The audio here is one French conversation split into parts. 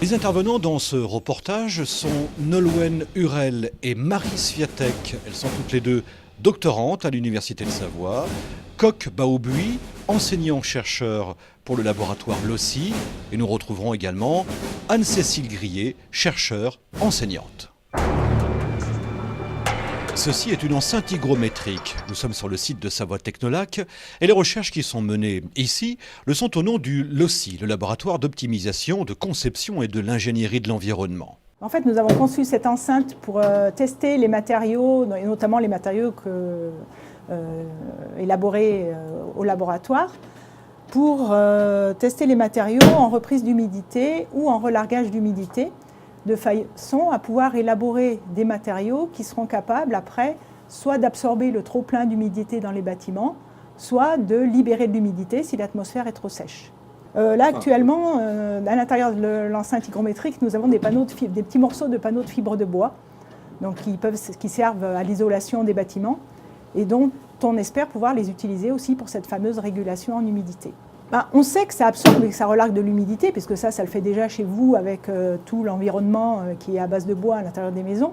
Les intervenants dans ce reportage sont Nolwenn Hurel et Marie Swiatek. Elles sont toutes les deux doctorantes à l'Université de Savoie. Koch Baobuy, enseignant-chercheur pour le laboratoire LOCI. Et nous retrouverons également Anne-Cécile Grillet, chercheure enseignante. Ceci est une enceinte hygrométrique. Nous sommes sur le site de Savoie Technolac et les recherches qui sont menées ici le sont au nom du LOCI, le laboratoire d'optimisation, de conception et de l'ingénierie de l'environnement. En fait, nous avons conçu cette enceinte pour tester les matériaux, et notamment les matériaux élaborés au laboratoire, pour tester les matériaux en reprise d'humidité ou en relargage d'humidité, de façon à pouvoir élaborer des matériaux qui seront capables après soit d'absorber le trop-plein d'humidité dans les bâtiments, soit de libérer de l'humidité si l'atmosphère est trop sèche. Là actuellement, à l'intérieur de l'enceinte hygrométrique, nous avons des petits morceaux de panneaux de fibre de bois donc qui servent à l'isolation des bâtiments et dont on espère pouvoir les utiliser aussi pour cette fameuse régulation en humidité. On sait que ça absorbe et que ça relargue de l'humidité, puisque ça le fait déjà chez vous avec tout l'environnement qui est à base de bois à l'intérieur des maisons.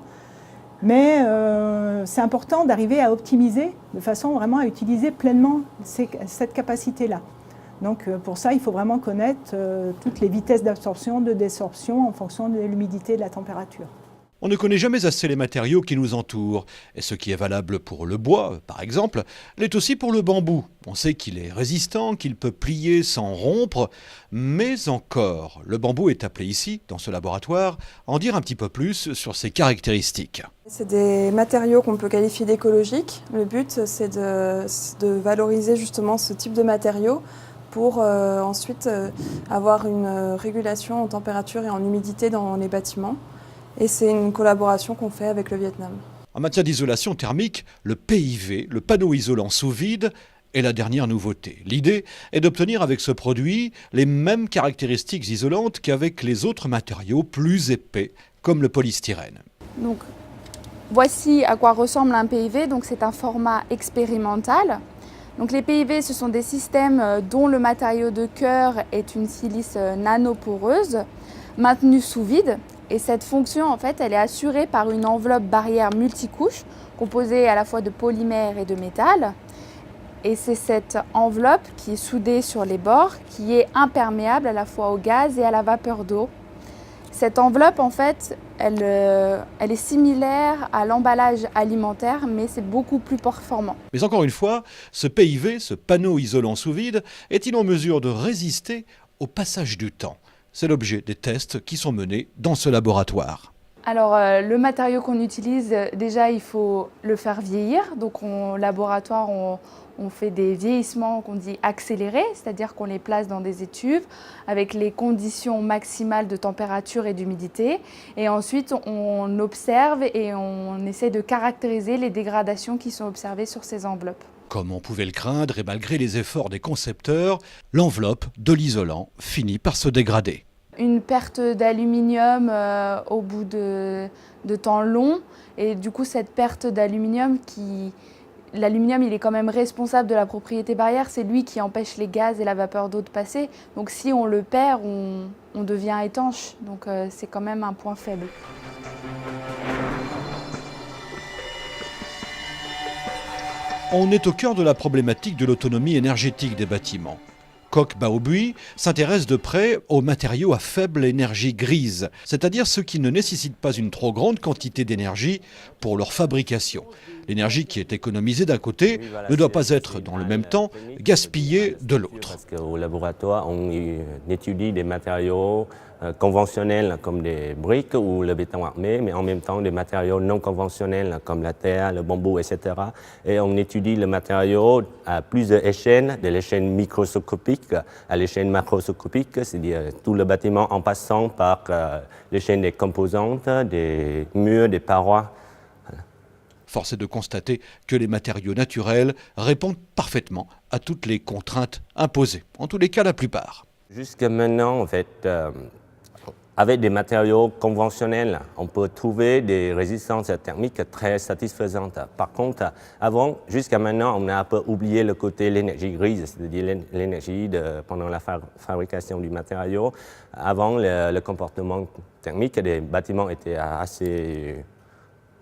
Mais c'est important d'arriver à optimiser de façon vraiment à utiliser pleinement cette capacité-là. Donc pour ça, il faut vraiment connaître toutes les vitesses d'absorption, de désorption en fonction de l'humidité et de la température. On ne connaît jamais assez les matériaux qui nous entourent. Et ce qui est valable pour le bois, par exemple, l'est aussi pour le bambou. On sait qu'il est résistant, qu'il peut plier sans rompre, mais encore, le bambou est appelé ici, dans ce laboratoire, à en dire un petit peu plus sur ses caractéristiques. C'est des matériaux qu'on peut qualifier d'écologiques. Le but, c'est de valoriser justement ce type de matériaux pour ensuite avoir une régulation en température et en humidité dans les bâtiments. Et c'est une collaboration qu'on fait avec le Vietnam. En matière d'isolation thermique, le PIV, le panneau isolant sous vide, est la dernière nouveauté. L'idée est d'obtenir avec ce produit les mêmes caractéristiques isolantes qu'avec les autres matériaux plus épais, comme le polystyrène. Donc, voici à quoi ressemble un PIV. Donc, c'est un format expérimental. Donc, les PIV, ce sont des systèmes dont le matériau de cœur est une silice nanoporeuse, maintenue sous vide. Et cette fonction, en fait, elle est assurée par une enveloppe barrière multicouche, composée à la fois de polymère et de métal. Et c'est cette enveloppe qui est soudée sur les bords, qui est imperméable à la fois au gaz et à la vapeur d'eau. Cette enveloppe, en fait, elle est similaire à l'emballage alimentaire, mais c'est beaucoup plus performant. Mais encore une fois, ce PIV, ce panneau isolant sous vide, est-il en mesure de résister au passage du temps ? C'est l'objet des tests qui sont menés dans ce laboratoire. Alors, le matériau qu'on utilise, déjà, il faut le faire vieillir. Donc, au laboratoire, on fait des vieillissements qu'on dit accélérés, c'est-à-dire qu'on les place dans des étuves avec les conditions maximales de température et d'humidité. Et ensuite, on observe et on essaie de caractériser les dégradations qui sont observées sur ces enveloppes. Comme on pouvait le craindre et malgré les efforts des concepteurs, l'enveloppe de l'isolant finit par se dégrader. Une perte d'aluminium au bout de temps long. Et du coup, cette perte d'aluminium, l'aluminium, il est quand même responsable de la propriété barrière. C'est lui qui empêche les gaz et la vapeur d'eau de passer. Donc si on le perd, on devient étanche. Donc c'est quand même un point faible. On est au cœur de la problématique de l'autonomie énergétique des bâtiments. Koch Baobuy s'intéresse de près aux matériaux à faible énergie grise, c'est-à-dire ceux qui ne nécessitent pas une trop grande quantité d'énergie pour leur fabrication. L'énergie qui est économisée d'un côté ne doit pas être, dans le même temps, gaspillée de l'autre. Parce qu'au laboratoire, on étudie des matériaux conventionnels comme des briques ou le béton armé, mais en même temps des matériaux non conventionnels comme la terre, le bambou, etc. Et on étudie le matériau à plusieurs échelles, de l'échelle microscopique à l'échelle macroscopique, c'est-à-dire tout le bâtiment en passant par l'échelle des composantes, des murs, des parois. Force est de constater que les matériaux naturels répondent parfaitement à toutes les contraintes imposées, en tous les cas la plupart. Jusqu'à maintenant, en fait, Avec des matériaux conventionnels, on peut trouver des résistances thermiques très satisfaisantes. Par contre, avant, jusqu'à maintenant, on a un peu oublié le côté l'énergie grise, c'est-à-dire l'énergie pendant la fabrication du matériau. Avant, le comportement thermique des bâtiments était assez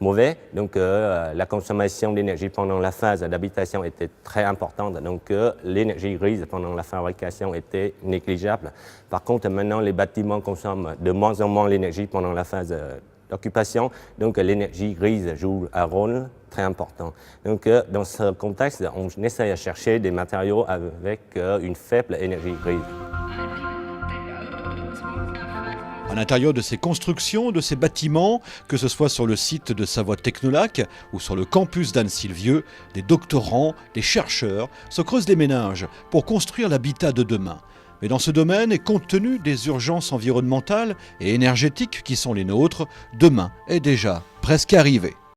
mauvais, donc la consommation d'énergie pendant la phase d'habitation était très importante, donc l'énergie grise pendant la fabrication était négligeable. Par contre, maintenant, les bâtiments consomment de moins en moins l'énergie pendant la phase d'occupation, donc l'énergie grise joue un rôle très important. Donc dans ce contexte, on essaie de chercher des matériaux avec une faible énergie grise. À l'intérieur de ces constructions, de ces bâtiments, que ce soit sur le site de Savoie Technolac ou sur le campus d'Anne-Sylvieux, des doctorants, des chercheurs se creusent les méninges pour construire l'habitat de demain. Mais dans ce domaine, et compte tenu des urgences environnementales et énergétiques qui sont les nôtres, demain est déjà presque arrivé.